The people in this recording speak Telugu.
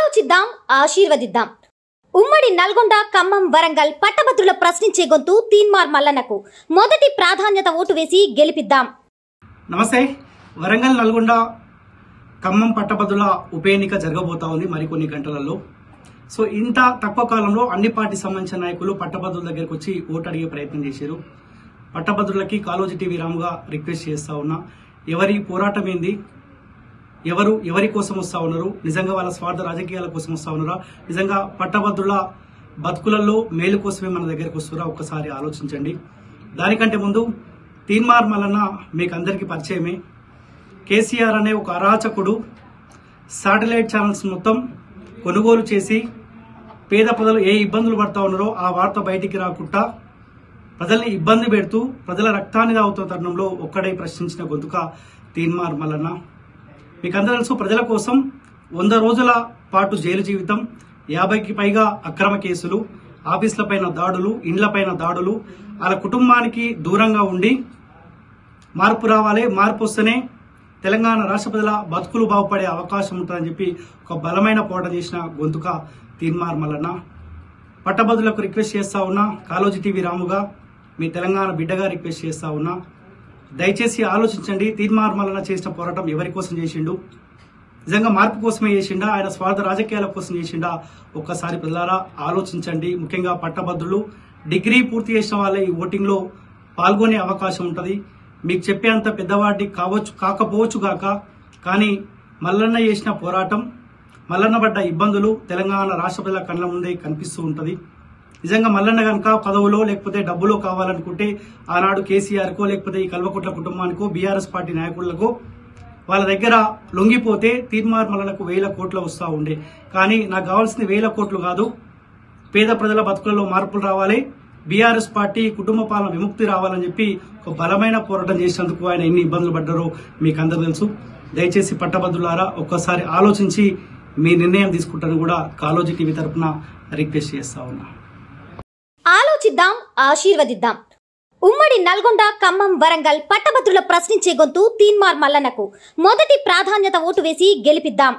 ఆలోచిద్దాం, ఆశీర్వదిద్దాం. ఉమ్మడి నల్గొండ, ఖమ్మం, వరంగల్ పట్టభద్రుల ప్రశ్నించే గొంతు తీన్మార్ మల్లన్నకు మొదటి ప్రాధాన్యత ఓటు వేసి గెలిపిద్దాం. నమస్తే. వరంగల్, నల్గొండ, ఖమ్మం పట్టభద్రుల ఉప ఎన్నిక జరగబోతా ఉంది మరికొన్ని గంటలలో. సో ఇంత తక్కువ కాలంలో అన్ని పార్టీ సంబంధించిన నాయకులు పట్టభద్రుల దగ్గరకు వచ్చి ఓటు అడిగే ప్రయత్నం చేశారు. పట్టభద్రులకి కాళోజీ టీవీ రాముగా రిక్వెస్ట్ చేస్తా ఉన్నా, ఎవరి పోరాటం ఏంది, ఎవరి కోసం వస్తా ఉన్నారు, నిజంగా వాళ్ళ స్వార్థ రాజకీయాల కోసం వస్తా ఉన్నారా, నిజంగా పట్టభద్రుల బతుకులలో మేలు కోసమే మన దగ్గరకు వస్తారా ఒక్కసారి ఆలోచించండి. దానికంటే ముందు తీన్మార్ మల్లన్న మీకు అందరికీ పరిచయమే. కేసీఆర్ అనే ఒక అరాచకుడు శాటిలైట్ ఛానల్స్ మొత్తం కొనుగోలు చేసి పేద ప్రజలు ఏ ఇబ్బందులు పడతా ఉన్నారో ఆ వార్త బయటికి రాకుండా ప్రజల్ని ఇబ్బంది పెడుతూ ప్రజల రక్తాన్ని తాగుతున్న తరుణంలో ఒక్కడే ప్రశ్నించిన గొంతుక తీన్మార్ మల్లన్న. మీకు అందరూ తెలుసు, ప్రజల కోసం 100 రోజుల పాటు జైలు జీవితం, 50కి పైగా అక్రమ కేసులు, ఆఫీసులపైన దాడులు, ఇండ్లపైన దాడులు, వాళ్ళ కుటుంబానికి దూరంగా ఉండి మార్పు రావాలి, మార్పు వస్తేనే తెలంగాణ రాష్ట్ర ప్రజల బతుకులు బాగుపడే అవకాశం ఉంటుందని చెప్పి ఒక బలమైన పోరాటం చేసిన గొంతుక తీన్మార్ మల్లన్న. పట్టభద్రులకు రిక్వెస్ట్ చేస్తా ఉన్నా, కాళోజీ టీవీ రాముగా మీ తెలంగాణ బిడ్డగా రిక్వెస్ట్ చేస్తా ఉన్నా, దయచేసి ఆలోచించండి. తీన్మార్ మల్లన్న చేసిన పోరాటం ఎవరి కోసం చేసిండు? నిజంగా మార్పు కోసమే చేసిండా, ఆయన స్వార్థ రాజకీయాల కోసం చేసిండా? ఒక్కసారి ప్రజలారా ఆలోచించండి. ముఖ్యంగా పట్టభద్రులు, డిగ్రీ పూర్తి చేసిన వాళ్ళే ఈ ఓటింగ్ లో పాల్గొనే అవకాశం ఉంటుంది. మీకు చెప్పేంత పెద్దవాడి కాకపోవచ్చు గాక, కానీ మల్లన్న చేసిన పోరాటం, మల్లన్న పడ్డ ఇబ్బందులు తెలంగాణ రాష్ట్ర ప్రజల కళ్ళ ముందే కనిపిస్తూ ఉంటది. నిజంగా మల్లన్న కనుక పదవులో లేకపోతే డబ్బులో కావాలనుకుంటే ఆనాడు కేసీఆర్ కో లేకపోతే ఈ కల్వకుట్ల కుటుంబానికో బీఆర్ఎస్ పార్టీ నాయకులకు వాళ్ళ దగ్గర లొంగిపోతే తీన్మార్ మల్లన్నకు 1000 కోట్లు వస్తూ ఉండే. కానీ నాకు కావాల్సింది 1000 కోట్లు కాదు, పేద ప్రజల బతుకులలో మార్పులు రావాలి, బీఆర్ఎస్ పార్టీ కుటుంబ పాలన విముక్తి రావాలని చెప్పి ఒక బలమైన పోరాటం చేసినందుకు ఆయన ఎన్ని ఇబ్బందులు పడ్డారో మీకు అందరూ తెలుసు. దయచేసి పట్టభద్రులారా ఒక్కసారి ఆలోచించి మీ నిర్ణయం తీసుకుంటాను కూడా కాళోజీ టీవీ తరఫున రిక్వెస్ట్ చేస్తా ఉన్నా. ఆలోచిద్దాం, ఆశీర్వదిద్దాం. ఉమ్మడి నల్గొండ, ఖమ్మం, వరంగల్ పట్టభద్రుల ప్రశ్నించే గొంతు తీన్మార్ మల్లన్నకు మొదటి ప్రాధాన్యత ఓటు వేసి గెలిపిద్దాం.